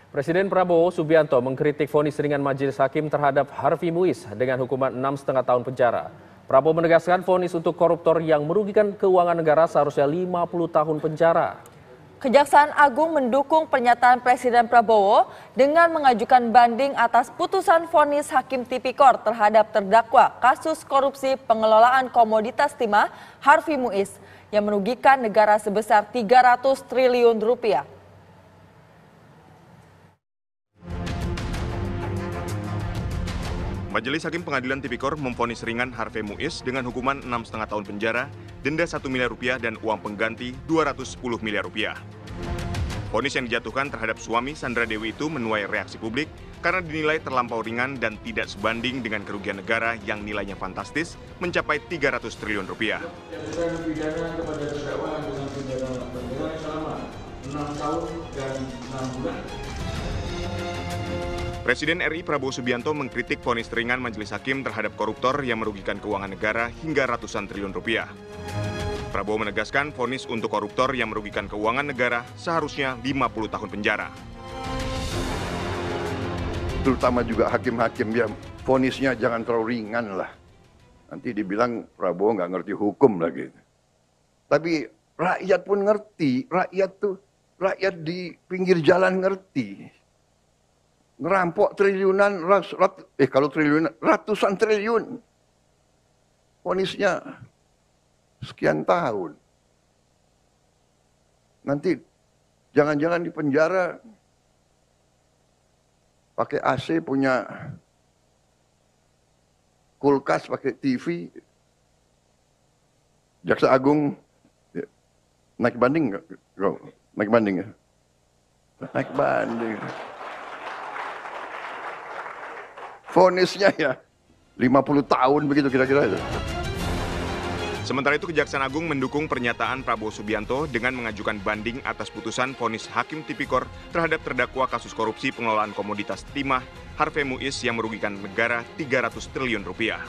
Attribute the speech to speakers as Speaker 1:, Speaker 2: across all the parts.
Speaker 1: Presiden Prabowo Subianto mengkritik vonis ringan Majelis Hakim terhadap Harvey Muiz dengan hukuman 6,5 tahun penjara. Prabowo menegaskan vonis untuk koruptor yang merugikan keuangan negara seharusnya 50 tahun penjara.
Speaker 2: Kejaksaan Agung mendukung pernyataan Presiden Prabowo dengan mengajukan banding atas putusan vonis Hakim Tipikor terhadap terdakwa kasus korupsi pengelolaan komoditas timah Harvey Muiz yang merugikan negara sebesar 300 triliun rupiah.
Speaker 3: Majelis Hakim Pengadilan Tipikor memvonis ringan Harvey Muiz dengan hukuman 6,5 tahun penjara, denda 1 miliar rupiah dan uang pengganti 210 miliar rupiah. Vonis yang dijatuhkan terhadap suami Sandra Dewi itu menuai reaksi publik karena dinilai terlampau ringan dan tidak sebanding dengan kerugian negara yang nilainya fantastis mencapai 300 triliun rupiah.
Speaker 4: Pidana kepada terdakwa dengan pidana penjara selama 6 tahun dan 6 bulan.
Speaker 3: Presiden RI Prabowo Subianto mengkritik vonis ringan Majelis Hakim terhadap koruptor yang merugikan keuangan negara hingga ratusan triliun rupiah. Prabowo menegaskan vonis untuk koruptor yang merugikan keuangan negara seharusnya 50 tahun penjara.
Speaker 5: Terutama juga hakim-hakim yang vonisnya jangan terlalu ringan lah. Nanti dibilang Prabowo nggak ngerti hukum lagi. Tapi rakyat pun ngerti, rakyat di pinggir jalan ngerti. Ngerampok triliunan, kalau triliunan, ratusan triliun. Vonisnya sekian tahun. Nanti jangan-jangan di penjara pakai AC, punya kulkas, pakai TV. Jaksa Agung naik banding nggak? Naik banding ya? Naik banding. Vonisnya ya 50 tahun begitu kira-kira itu.
Speaker 3: Sementara itu Kejaksaan Agung mendukung pernyataan Prabowo Subianto dengan mengajukan banding atas putusan vonis Hakim Tipikor terhadap terdakwa kasus korupsi pengelolaan komoditas timah Harvey Muiz yang merugikan negara 300 triliun rupiah.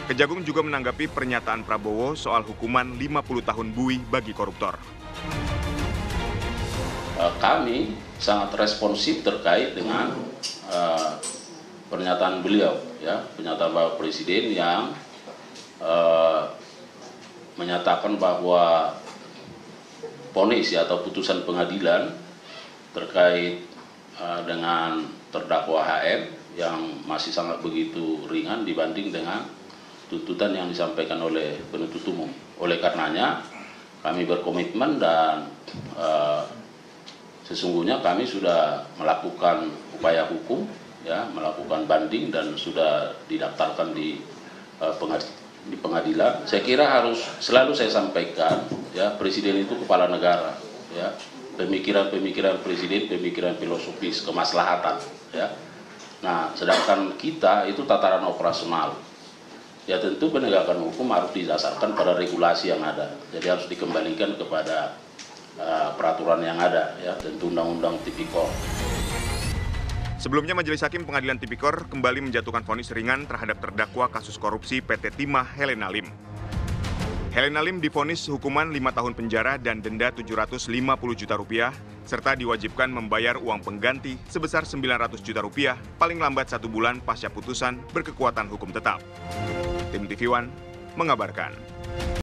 Speaker 3: Kejagung juga menanggapi pernyataan Prabowo soal hukuman 50 tahun buih bagi koruptor.
Speaker 6: Kami sangat responsif terkait dengan pernyataan beliau, ya, pernyataan Bapak Presiden yang menyatakan bahwa vonis atau putusan pengadilan terkait dengan terdakwa HM yang masih sangat begitu ringan dibanding dengan tuntutan yang disampaikan oleh penuntut umum. Oleh karenanya kami berkomitmen dan sesungguhnya kami sudah melakukan upaya hukum, ya, melakukan banding dan sudah didaftarkan di pengadilan. Saya kira harus selalu saya sampaikan, ya, Presiden itu kepala negara, ya, pemikiran Presiden, pemikiran filosofis, kemaslahatan, ya. Nah, sedangkan kita itu tataran operasional. Ya, tentu penegakan hukum harus didasarkan pada regulasi yang ada. Jadi harus dikembalikan kepada peraturan yang ada, ya, tentu Undang-Undang Tipikor.
Speaker 3: Sebelumnya Majelis Hakim Pengadilan Tipikor kembali menjatuhkan vonis ringan terhadap terdakwa kasus korupsi PT Timah Helena Lim. Helena Lim divonis hukuman 5 tahun penjara dan denda 750 juta rupiah, serta diwajibkan membayar uang pengganti sebesar 900 juta rupiah paling lambat 1 bulan pasca putusan berkekuatan hukum tetap. Tim TV One mengabarkan.